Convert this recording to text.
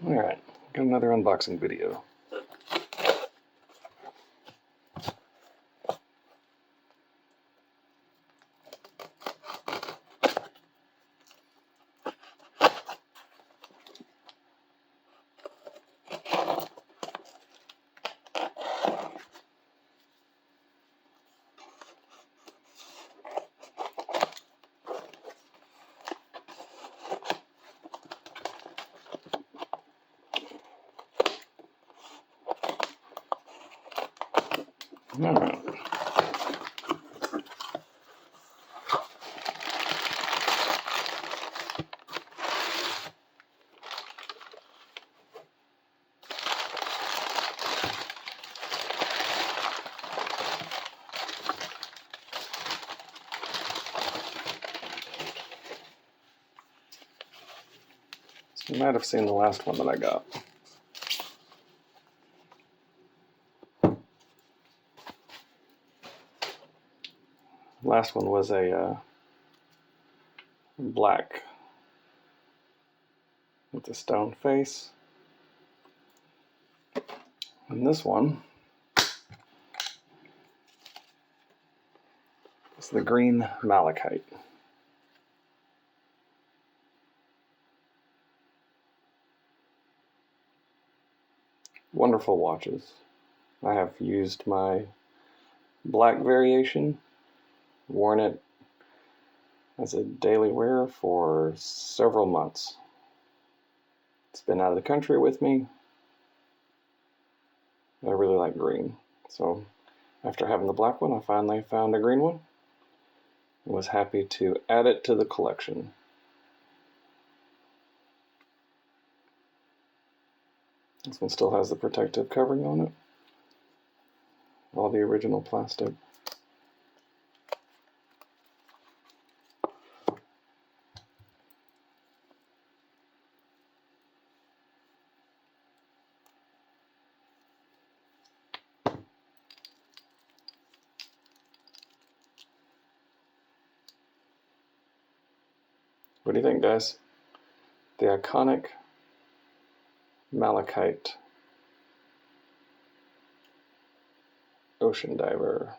Alright, got another unboxing video. Alright. So you might have seen the last one that I got. Last one was a black with a stone face. And this one is the green Malachite. Wonderful watches. I have used my black variation, worn it as a daily wear for several months. It's been out of the country with me. I really like green. So after having the black one, I finally found a green one and was happy to add it to the collection. This one still has the protective covering on it. All the original plastic. What do you think, guys? The Ikonik Malachite Ocean Diver.